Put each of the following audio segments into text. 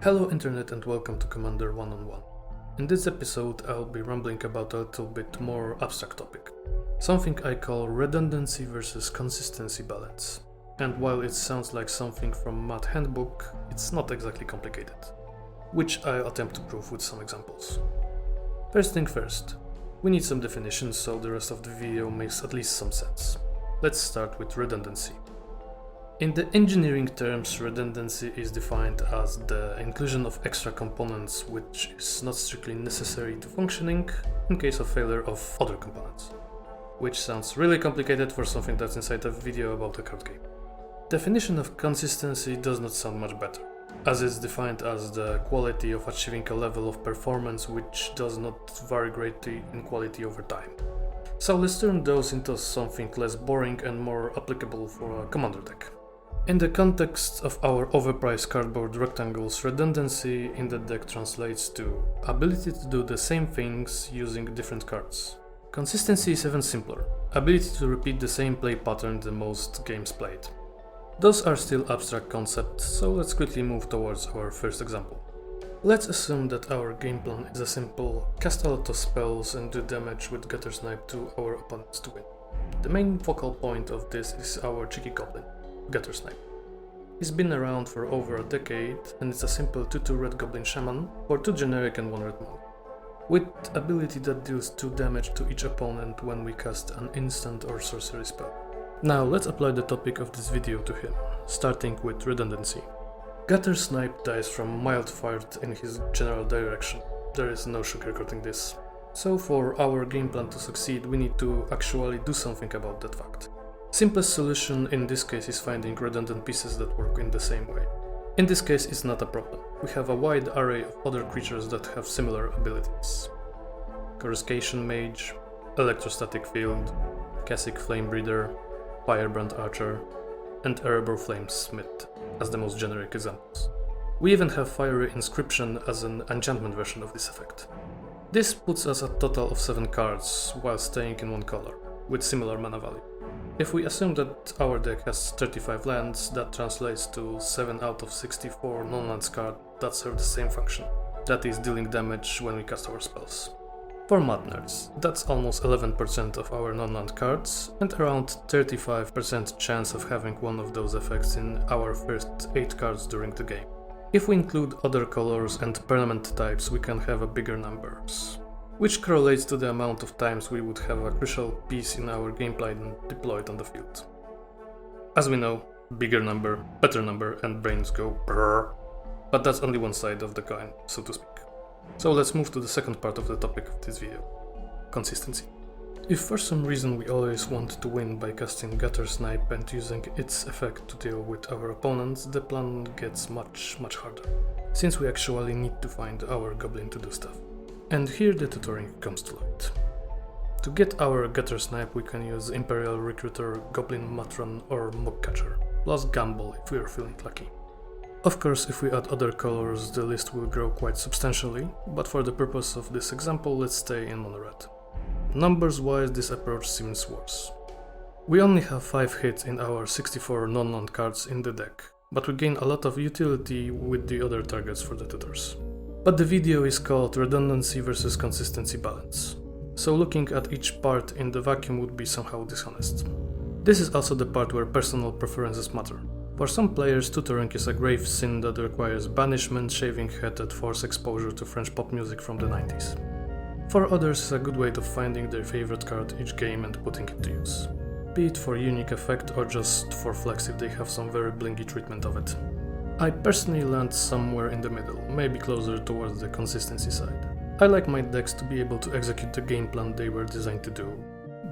Hello Internet and welcome to Commander 1-on-1. In this episode I'll be rambling about a little bit more abstract topic. Something I call redundancy versus consistency balance. And while it sounds like something from Math Handbook, it's not exactly complicated. Which I'll attempt to prove with some examples. First thing first, we need some definitions so the rest of the video makes at least some sense. Let's start with redundancy. In the engineering terms, redundancy is defined as the inclusion of extra components which is not strictly necessary to functioning in case of failure of other components. Which sounds really complicated for something that's inside a video about a card game. Definition of consistency does not sound much better, as it's defined as the quality of achieving a level of performance which does not vary greatly in quality over time. So let's turn those into something less boring and more applicable for a commander deck. In the context of our overpriced cardboard rectangles, redundancy in the deck translates to ability to do the same things using different cards. Consistency is even simpler, ability to repeat the same play pattern the most games played. Those are still abstract concepts, so let's quickly move towards our first example. Let's assume that our game plan is a simple cast a lot of spells and do damage with Guttersnipe to our opponents to win. The main focal point of this is our cheeky goblin, Guttersnipe. He's been around for over a decade and it's a simple 2/2 red goblin shaman for 2 generic and 1 red mana, with ability that deals 2 damage to each opponent when we cast an instant or sorcery spell. Now let's apply the topic of this video to him, starting with redundancy. Guttersnipe dies from mild fart in his general direction. There is no sugarcoating this. So for our game plan to succeed, we need to actually do something about that fact. Simplest solution in this case is finding redundant pieces that work in the same way. In this case it's not a problem. We have a wide array of other creatures that have similar abilities. Coruscation Mage, Electrostatic Field, Cassick Flame Breather, Firebrand Archer, and Erebor Flame Smith as the most generic examples. We even have Fiery Inscription as an enchantment version of this effect. This puts us a total of 7 cards while staying in one color, with similar mana value. If we assume that our deck has 35 lands, that translates to 7 out of 64 non-lands cards that serve the same function, that is dealing damage when we cast our spells. For Math nerds, that's almost 11% of our non-land cards and around 35% chance of having one of those effects in our first 8 cards during the game. If we include other colors and permanent types, we can have a bigger numbers, which correlates to the amount of times we would have a crucial piece in our game plan deployed on the field. As we know, bigger number, better number, and brains go brrr, but that's only one side of the coin, so to speak. So let's move to the second part of the topic of this video, consistency. If for some reason we always want to win by casting Guttersnipe and using its effect to deal with our opponents, the plan gets much harder, since we actually need to find our goblin to do stuff. And here the tutoring comes to light. To get our Guttersnipe we can use Imperial Recruiter, Goblin Matron or Mogcatcher, plus Gamble if we are feeling lucky. Of course, if we add other colors the list will grow quite substantially, but for the purpose of this example let's stay in mono red. Numbers wise this approach seems worse. We only have 5 hits in our 64 non-land cards in the deck, but we gain a lot of utility with the other targets for the tutors. But the video is called Redundancy versus Consistency Balance, so looking at each part in the vacuum would be somehow dishonest. This is also the part where personal preferences matter. For some players, tutoring is a grave sin that requires banishment, shaving head and forced exposure to French pop music from the 90s. For others, it's a good way of finding their favorite card each game and putting it to use, be it for unique effect or just for flex if they have some very blingy treatment of it. I personally land somewhere in the middle, maybe closer towards the consistency side. I like my decks to be able to execute the game plan they were designed to do,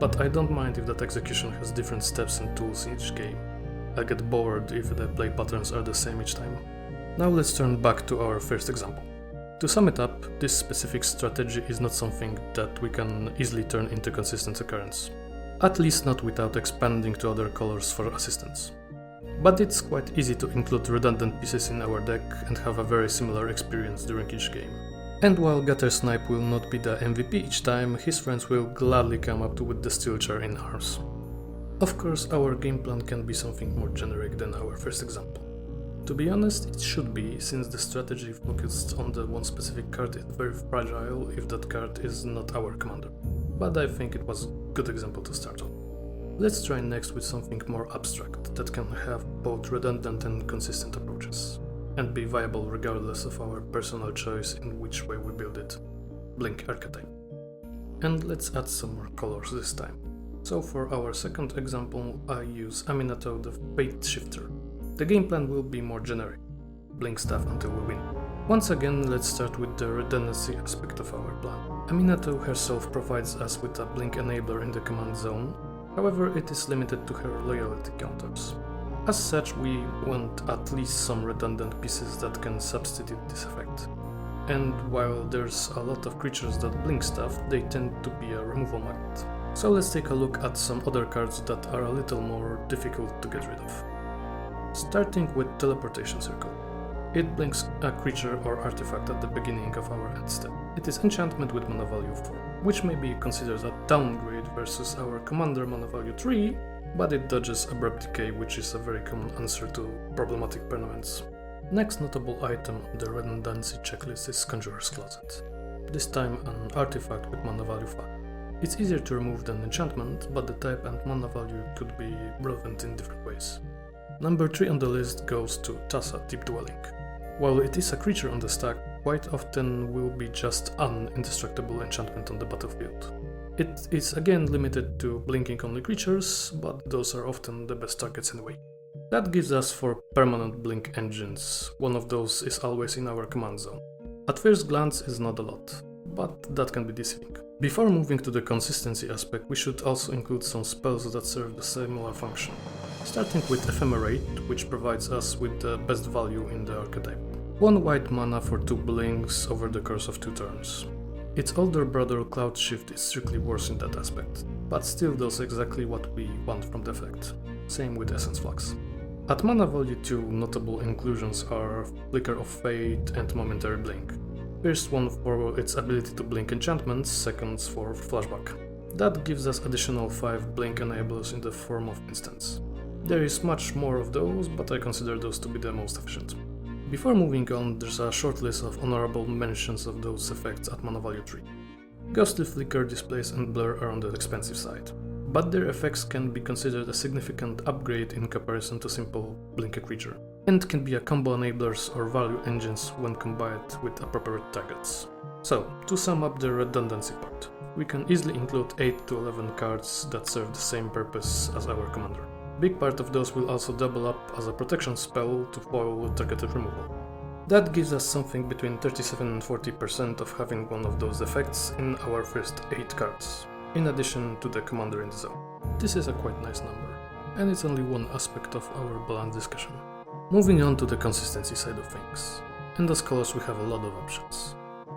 but I don't mind if that execution has different steps and tools in each game. I get bored if the play patterns are the same each time. Now let's turn back to our first example. To sum it up, this specific strategy is not something that we can easily turn into consistent occurrence. At least not without expanding to other colors for assistance. But it's quite easy to include redundant pieces in our deck and have a very similar experience during each game. And while Guttersnipe will not be the MVP each time, his friends will gladly come up with the steel chair in arms. Of course, our game plan can be something more generic than our first example. To be honest, it should be, since the strategy focused on the one specific card is very fragile if that card is not our commander. But I think it was a good example to start on. Let's try next with something more abstract that can have both redundant and consistent approaches, and be viable regardless of our personal choice in which way we build it. Blink archetype. And let's add some more colors this time. So for our second example, I use Aminato the Fate Shifter. The game plan will be more generic. Blink stuff until we win. Once again, let's start with the redundancy aspect of our plan. Aminato herself provides us with a blink enabler in the command zone, however it is limited to her loyalty counters. As such, we want at least some redundant pieces that can substitute this effect. And while there's a lot of creatures that blink stuff, they tend to be a removal magnet. So let's take a look at some other cards that are a little more difficult to get rid of. Starting with Teleportation Circle. It blinks a creature or artifact at the beginning of our end step. It is enchantment with mana value 4, which may be considered a downgrade versus our commander mana value 3, but it dodges Abrupt Decay, which is a very common answer to problematic permanents. Next notable item on the redundancy checklist is Conjurer's Closet, this time an artifact with mana value 5. It's easier to remove than enchantment, but the type and mana value could be relevant in different ways. Number 3 on the list goes to Tassa, Deep Dwelling. While it is a creature on the stack, quite often will be just an indestructible enchantment on the battlefield. It is again limited to blinking only creatures, but those are often the best targets anyway. That gives us 4 permanent blink engines. One of those is always in our command zone. At first glance is not a lot, but that can be deceiving. Before moving to the consistency aspect, we should also include some spells that serve the similar function. Starting with Ephemerate, which provides us with the best value in the archetype. 1 white mana for 2 blinks over the course of 2 turns. Its older brother Cloud Shift is strictly worse in that aspect, but still does exactly what we want from the effect. Same with Essence Flux. At mana value 2, notable inclusions are Flicker of Fate and Momentary Blink. First one for its ability to blink enchantments, seconds for Flashback. That gives us additional 5 blink enablers in the form of instants. There is much more of those, but I consider those to be the most efficient. Before moving on, there's a short list of honorable mentions of those effects at mana value 3. Ghostly Flicker, Displace and Blur are on the expensive side, but their effects can be considered a significant upgrade in comparison to simple blink a creature, and can be a combo enablers or value engines when combined with appropriate targets. So, to sum up the redundancy part, we can easily include 8 to 11 cards that serve the same purpose as our commander. Big part of those will also double up as a protection spell to foil targeted removal. That gives us something between 37 and 40% of having one of those effects in our first 8 cards, in addition to the commander in the zone. This is a quite nice number, and it's only one aspect of our balance discussion. Moving on to the consistency side of things. In the colors we have a lot of options.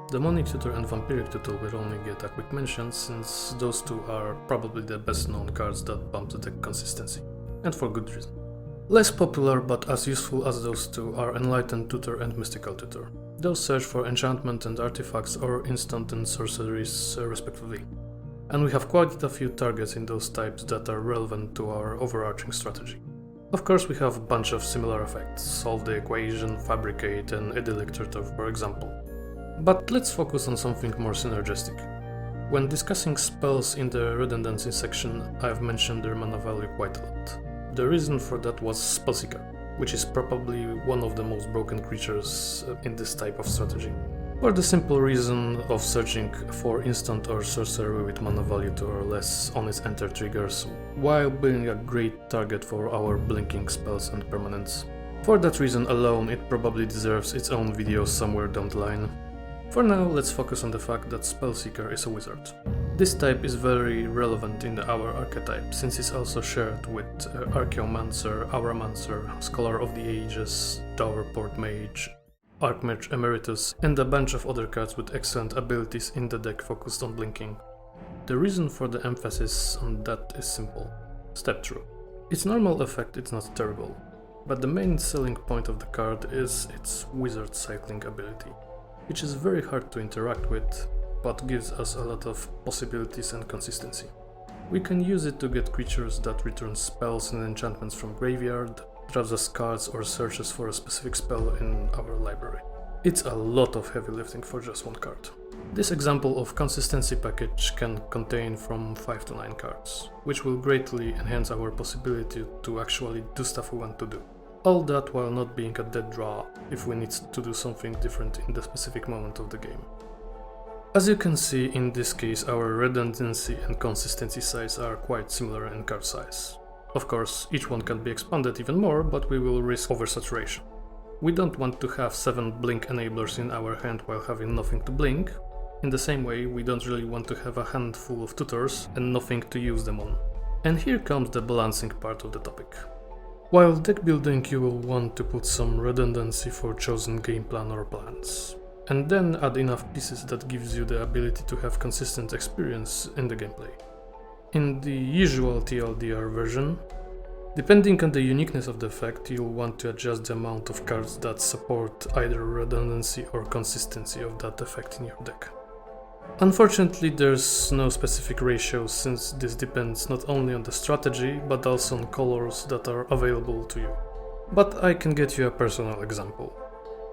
Demonic Tutor and Vampiric Tutor will only get a quick mention, since those two are probably the best known cards that bump the deck consistency, and for good reason. Less popular but as useful as those two are Enlightened Tutor and Mystical Tutor. Those search for enchantment and artifacts or instant and sorceries respectively. And we have quite a few targets in those types that are relevant to our overarching strategy. Of course we have a bunch of similar effects, Solve the Equation, Fabricate and Idyllic Tutor for example. But let's focus on something more synergistic. When discussing spells in the redundancy section, I've mentioned their mana value quite a lot. The reason for that was Spellseeker, which is probably one of the most broken creatures in this type of strategy. For the simple reason of searching for instant or sorcery with mana value 2 or less on its enter triggers, while being a great target for our blinking spells and permanents. For that reason alone, it probably deserves its own video somewhere down the line. For now, let's focus on the fact that Spellseeker is a wizard. This type is very relevant in our archetype, since it's also shared with Archaeomancer, Auramancer, Scholar of the Ages, Dowerport Mage, Archmage Emeritus, and a bunch of other cards with excellent abilities in the deck focused on blinking. The reason for the emphasis on that is simple. Step Through. Its normal effect is not terrible, but the main selling point of the card is its wizard cycling ability. which is very hard to interact with, but gives us a lot of possibilities and consistency. We can use it to get creatures that return spells and enchantments from graveyard, draws us cards or searches for a specific spell in our library. It's a lot of heavy lifting for just one card. This example of consistency package can contain from 5 to 9 cards, which will greatly enhance our possibility to actually do stuff we want to do. All that while not being a dead draw if we need to do something different in the specific moment of the game. As you can see, in this case our redundancy and consistency size are quite similar in card size. Of course, each one can be expanded even more, but we will risk oversaturation. We don't want to have 7 blink enablers in our hand while having nothing to blink. In the same way, we don't really want to have a handful of tutors and nothing to use them on. And here comes the balancing part of the topic. While deck building, you will want to put some redundancy for chosen game plan or plans, and then add enough pieces that gives you the ability to have consistent experience in the gameplay. In the usual TLDR version, depending on the uniqueness of the effect, you'll want to adjust the amount of cards that support either redundancy or consistency of that effect in your deck. Unfortunately, there's no specific ratio, since this depends not only on the strategy, but also on colors that are available to you. But I can get you a personal example.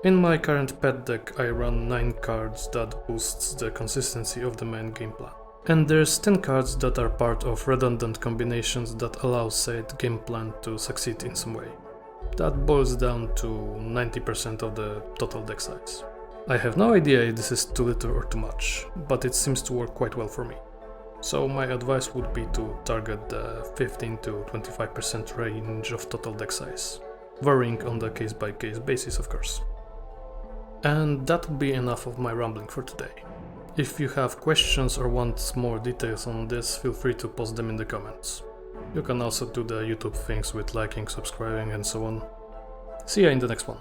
In my current pet deck, I run 9 cards that boosts the consistency of the main game plan. And there's 10 cards that are part of redundant combinations that allow said game plan to succeed in some way. That boils down to 90% of the total deck size. I have no idea if this is too little or too much, but it seems to work quite well for me. So my advice would be to target the 15 to 25% range of total deck size, varying on the case-by-case basis, of course. And that would be enough of my rambling for today. If you have questions or want more details on this, feel free to post them in the comments. You can also do the YouTube things with liking, subscribing and so on. See ya in the next one.